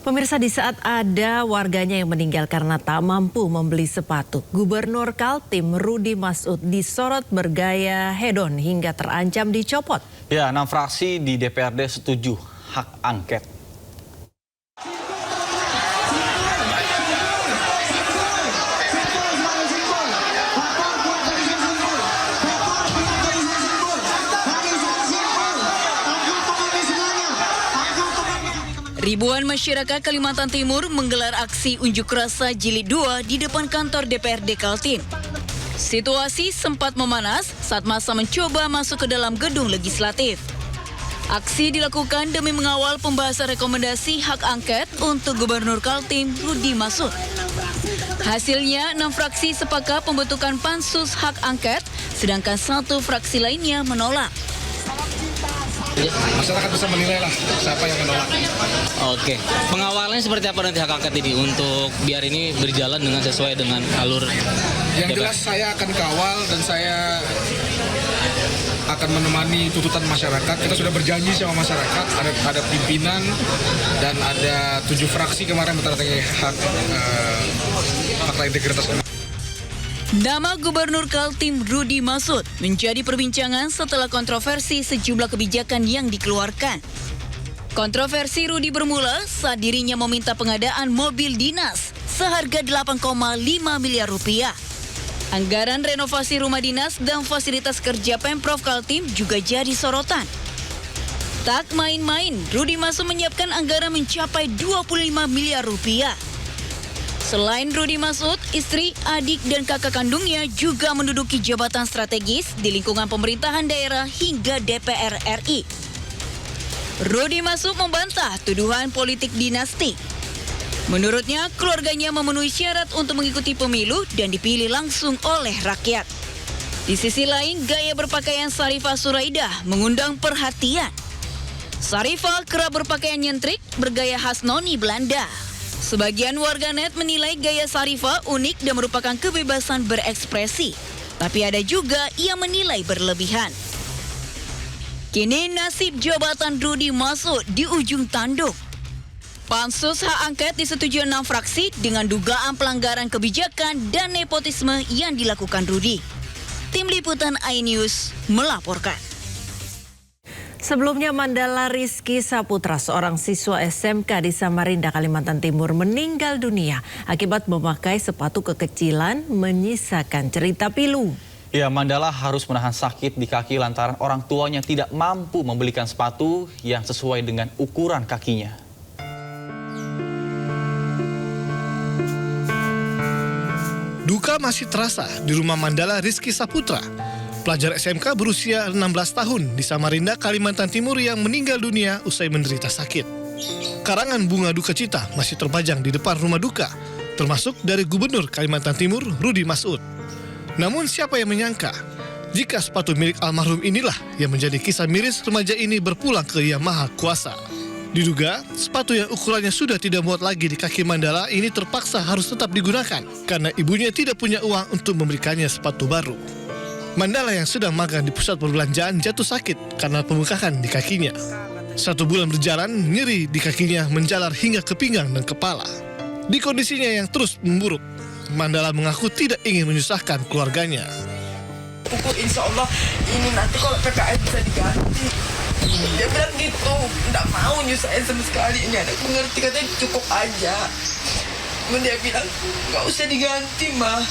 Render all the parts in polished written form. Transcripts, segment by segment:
Pemirsa, di saat ada warganya yang meninggal karena tak mampu membeli sepatu, Gubernur Kaltim Rudy Masud disorot bergaya hedon hingga terancam dicopot. Ya, 6 fraksi di DPRD setuju hak angket. Ribuan masyarakat Kalimantan Timur menggelar aksi unjuk rasa jilid 2 di depan kantor DPRD Kaltim. Situasi sempat memanas saat massa mencoba masuk ke dalam gedung legislatif. Aksi dilakukan demi mengawal pembahasan rekomendasi hak angket untuk Gubernur Kaltim Rudy Masud. Hasilnya, 6 fraksi sepakat pembentukan pansus hak angket, sedangkan 1 fraksi lainnya menolak. Masyarakat bisa menilai lah siapa yang menolak. Oke, pengawalannya seperti apa nanti hak angket ini untuk biar ini berjalan dengan sesuai dengan alur? Yang jelas saya akan kawal dan saya akan menemani tuntutan masyarakat. Kita sudah berjanji sama masyarakat, ada pimpinan dan ada 7 fraksi kemarin menandatangani fakta integritas. Nama Gubernur Kaltim Rudy Masud menjadi perbincangan setelah kontroversi sejumlah kebijakan yang dikeluarkan. Kontroversi Rudy bermula saat dirinya meminta pengadaan mobil dinas seharga 8,5 miliar rupiah. Anggaran renovasi rumah dinas dan fasilitas kerja Pemprov Kaltim juga jadi sorotan. Tak main-main, Rudy Masud menyiapkan anggaran mencapai 25 miliar rupiah. Selain Rudy Masud, istri, adik, dan kakak kandungnya juga menduduki jabatan strategis di lingkungan pemerintahan daerah hingga DPR RI. Rudy Masud membantah tuduhan politik dinasti. Menurutnya, keluarganya memenuhi syarat untuk mengikuti pemilu dan dipilih langsung oleh rakyat. Di sisi lain, gaya berpakaian Sarifah Suraidah mengundang perhatian. Sarifah kerap berpakaian nyentrik bergaya khas noni Belanda. Sebagian warganet menilai gaya Sarifah unik dan merupakan kebebasan berekspresi. Tapi ada juga yang menilai berlebihan. Kini nasib jabatan Rudy Masud di ujung tanduk. Pansus hak angket disetujui 6 fraksi dengan dugaan pelanggaran kebijakan dan nepotisme yang dilakukan Rudy. Tim Liputan iNews melaporkan. Sebelumnya, Mandala Rizky Saputra, seorang siswa SMK di Samarinda, Kalimantan Timur, meninggal dunia akibat memakai sepatu kekecilan menyisakan cerita pilu. Ya, Mandala harus menahan sakit di kaki lantaran orang tuanya tidak mampu membelikan sepatu yang sesuai dengan ukuran kakinya. Duka masih terasa di rumah Mandala Rizky Saputra, pelajar SMK berusia 16 tahun di Samarinda, Kalimantan Timur yang meninggal dunia usai menderita sakit. Karangan bunga duka cita masih terpajang di depan rumah duka, termasuk dari Gubernur Kalimantan Timur Rudy Masud. Namun siapa yang menyangka jika sepatu milik almarhum inilah yang menjadi kisah miris remaja ini berpulang ke Yang Maha Kuasa. Diduga, sepatu yang ukurannya sudah tidak muat lagi di kaki Mandala ini terpaksa harus tetap digunakan karena ibunya tidak punya uang untuk memberikannya sepatu baru. Mandala yang sedang magang di pusat perbelanjaan jatuh sakit karena pembengkakan di kakinya. 1 bulan berjalan, nyeri di kakinya menjalar hingga ke pinggang dan kepala. Di kondisinya yang terus memburuk, Mandala mengaku tidak ingin menyusahkan keluarganya. Insya Allah ini nanti kalau PKS bisa diganti. Dia bilang gitu, nggak mau nyusahin sama sekali. Ini anak mengerti, katanya cukup aja. Kemudian dia bilang nggak usah diganti mah,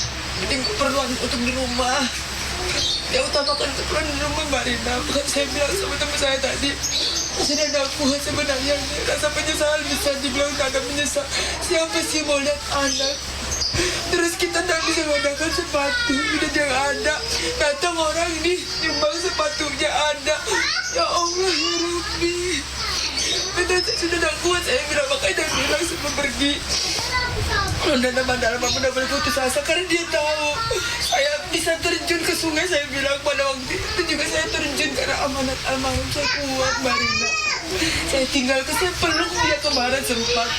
penting keperluan untuk di rumah. Dia utamakan keperluan di rumah Mbak Rina. Bukan saya bilang sama teman saya tadi, saya ada puas sebenarnya. Rasa penyesalan bisa dibilang tak ada menyesal. Siapa sih mau lihat anak? Terus kita tak bisa mengadakan sepatu, udah jangan ada. Datang orang ini nyumbang sepatunya ada. Ya Allah ya Rabbi. Sudah tak kuat saya bilang, makanya dia bilang sebelum pergi. Nona Mandala benar berputus asa karena dia tahu saya bisa terjun ke sungai. Saya bilang pada waktu itu juga saya terjun karena amanat almarhum. Saya kuat Marina. Saya tinggal saya peluk dia kemarin sempat.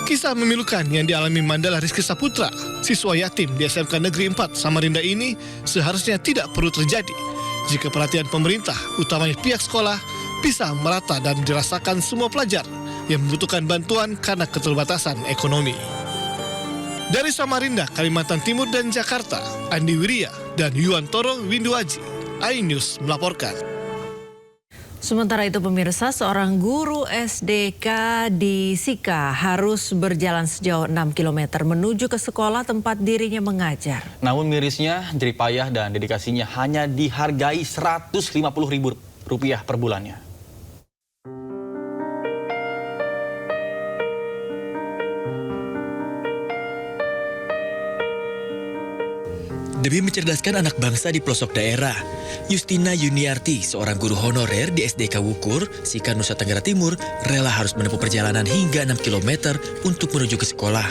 Kisah memilukan yang dialami Mandala Rizky Saputra, siswa yatim di SMK Negeri 4 Samarinda ini seharusnya tidak perlu terjadi jika perhatian pemerintah, utamanya pihak sekolah, bisa merata dan dirasakan semua pelajar yang membutuhkan bantuan karena keterbatasan ekonomi. Dari Samarinda, Kalimantan Timur dan Jakarta, Andi Wirya dan Yuwantoro Winduaji, iNews melaporkan. Sementara itu pemirsa, seorang guru SDK di Sika harus berjalan sejauh 6 km menuju ke sekolah tempat dirinya mengajar. Namun mirisnya, jerih payah dan dedikasinya hanya dihargai Rp150.000 per bulannya. Demi mencerdaskan anak bangsa di pelosok daerah, Justina Yuniarti, seorang guru honorer di SDK Wukur, Sika, Nusa Tenggara Timur, rela harus menempuh perjalanan hingga 6 km untuk menuju ke sekolah.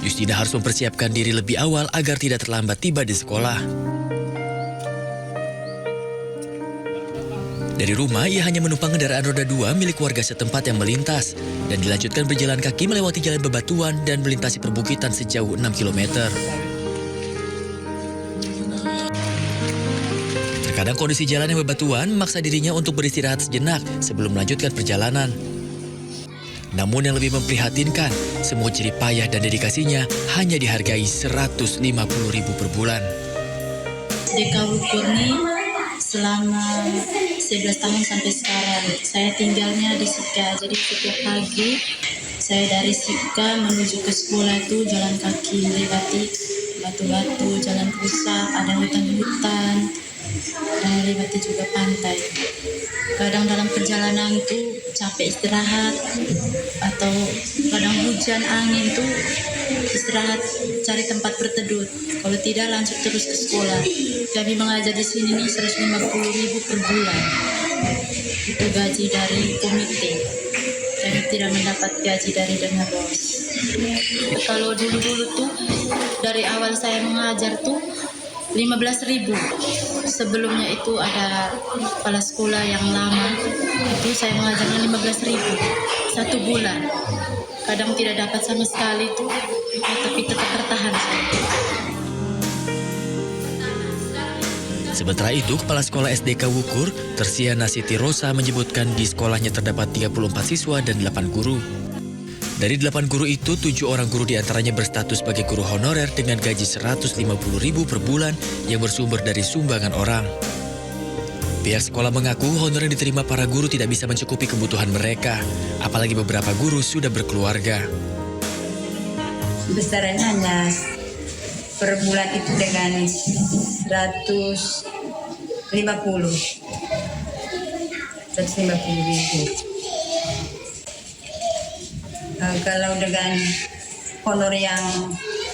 Justina harus mempersiapkan diri lebih awal agar tidak terlambat tiba di sekolah. Dari rumah, ia hanya menumpang kendaraan roda 2 milik warga setempat yang melintas dan dilanjutkan berjalan kaki melewati jalan bebatuan dan melintasi perbukitan sejauh 6 km. Terkadang kondisi jalan yang bebatuan memaksa dirinya untuk beristirahat sejenak sebelum melanjutkan perjalanan. Namun yang lebih memprihatinkan, semua jerih payah dan dedikasinya hanya dihargai Rp150.000 per bulan. SDK Wukur ini selama 11 tahun sampai sekarang. Saya tinggalnya di Sika, jadi setiap pagi saya dari Sika menuju ke sekolah itu jalan kaki melewati batu-batu, jalan rusak, ada hutan-hutan, dan melewati juga pantai. Kadang dalam perjalanan itu capek istirahat, atau kadang hujan angin itu istirahat cari tempat berteduh. Kalau tidak lanjut terus ke sekolah. Kami mengajar di sini nih Rp150.000 per bulan. Itu gaji dari komite. Kami tidak mendapat gaji dari dana bos. Kalau dulu-dulu tuh dari awal saya mengajar tuh 15.000. Sebelumnya itu ada kepala sekolah yang lama, itu saya mengajarnya 15.000 1 bulan. Kadang tidak dapat sama sekali itu, tapi tetap bertahan. Sementara itu, Kepala Sekolah SDK Wukur, Tersiana Siti Rosa, menyebutkan di sekolahnya terdapat 34 siswa dan 8 guru. Dari 8 guru itu, 7 orang guru diantaranya berstatus sebagai guru honorer dengan gaji Rp150.000 per bulan yang bersumber dari sumbangan orang. Pihak sekolah mengaku honor yang diterima para guru tidak bisa mencukupi kebutuhan mereka, apalagi beberapa guru sudah berkeluarga. Besarannya hanya per bulan itu dengan 150.000. Kalau dengan honor yang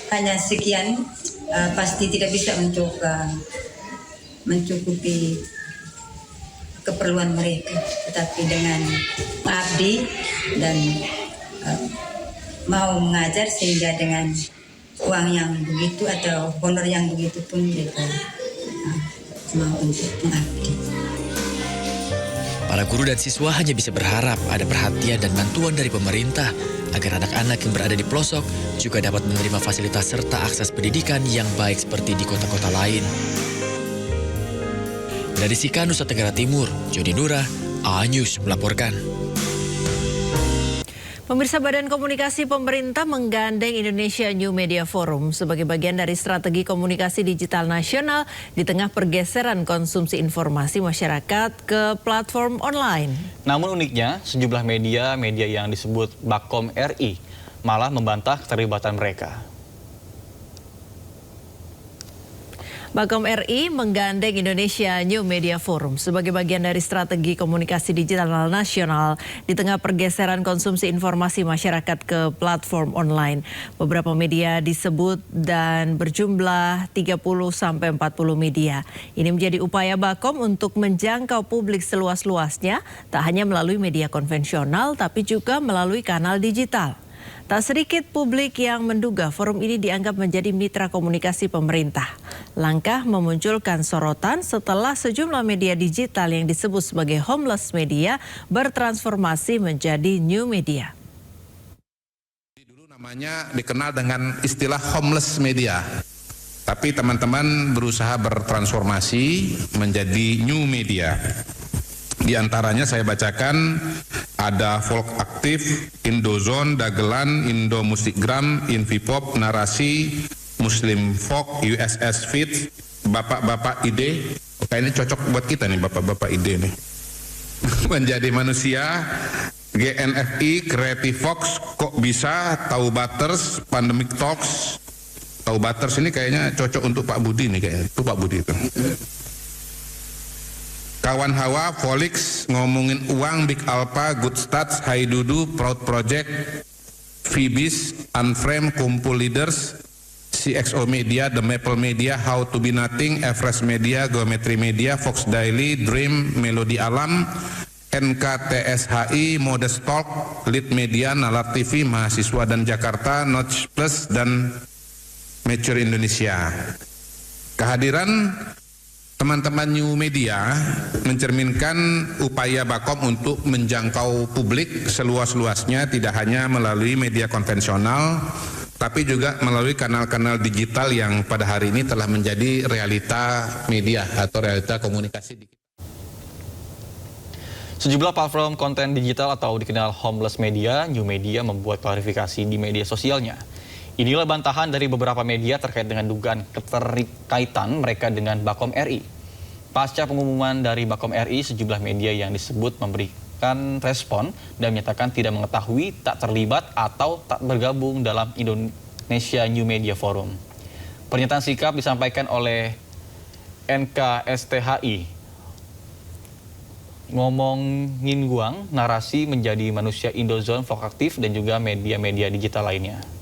hanya sekian, pasti tidak bisa untuk mencukupi keperluan mereka. Tetapi dengan mengabdi dan mau mengajar, sehingga dengan uang yang begitu atau honor yang begitu pun mereka mau untuk mengabdi. Para guru dan siswa hanya bisa berharap ada perhatian dan bantuan dari pemerintah agar anak-anak yang berada di pelosok juga dapat menerima fasilitas serta akses pendidikan yang baik seperti di kota-kota lain. Dari Sika, Nusa Tenggara Timur, Jody Nura, iNews melaporkan. Pemirsa, Badan Komunikasi Pemerintah menggandeng Indonesia New Media Forum sebagai bagian dari strategi komunikasi digital nasional di tengah pergeseran konsumsi informasi masyarakat ke platform online. Namun uniknya, sejumlah media yang disebut Bakom RI malah membantah keterlibatan mereka. Bakom RI menggandeng Indonesia New Media Forum sebagai bagian dari strategi komunikasi digital nasional di tengah pergeseran konsumsi informasi masyarakat ke platform online. Beberapa media disebut dan berjumlah 30-40 media. Ini menjadi upaya Bakom untuk menjangkau publik seluas-luasnya, tak hanya melalui media konvensional tapi juga melalui kanal digital. Tak sedikit publik yang menduga forum ini dianggap menjadi mitra komunikasi pemerintah. Langkah memunculkan sorotan setelah sejumlah media digital yang disebut sebagai homeless media bertransformasi menjadi new media. Dulu namanya dikenal dengan istilah homeless media. Tapi teman-teman berusaha bertransformasi menjadi new media. Di antaranya saya bacakan ada Folk Aktif, Indozone, Dagelan, Indo Musikgram, Invipop, Narasi, Muslim Folk, USS Fit, Bapak-Bapak Ide. Kayaknya cocok buat kita nih Bapak-Bapak Ide nih. Menjadi Manusia, GNFI, Creative Fox, Kok Bisa, Tahu Butters, Pandemic Talks. Tahu Butters ini kayaknya cocok untuk Pak Budi nih kayaknya. Itu Pak Budi itu. Kawan Hawa, Volix, Ngomongin Uang, Big Alpha, Good Stats, Hai Dudu, Proud Project, Phoebis, Unframe, Kumpul Leaders, CXO Media, The Maple Media, How to Be Nothing, Everest Media, Geometry Media, Fox Daily, Dream, Melodi Alam, NKTSHI, Modest Talk, Lead Media, Nalar TV, Mahasiswa dan Jakarta, Notch Plus, dan Mature Indonesia. Kehadiran teman-teman New Media mencerminkan upaya Bakom untuk menjangkau publik seluas-luasnya, tidak hanya melalui media konvensional, tapi juga melalui kanal-kanal digital yang pada hari ini telah menjadi realita media atau realita komunikasi. Sejumlah platform konten digital atau dikenal homeless media, New Media membuat klarifikasi di media sosialnya. Inilah bantahan dari beberapa media terkait dengan dugaan keterkaitan mereka dengan Bakom RI. Pasca pengumuman dari Bakom RI, sejumlah media yang disebut memberikan respon dan menyatakan tidak mengetahui, tak terlibat, atau tak bergabung dalam Indonesia New Media Forum. Pernyataan sikap disampaikan oleh NKSTHI. Ngomongin Guang, Narasi, Menjadi Manusia, Indozone, Folk Aktif, dan juga media-media digital lainnya.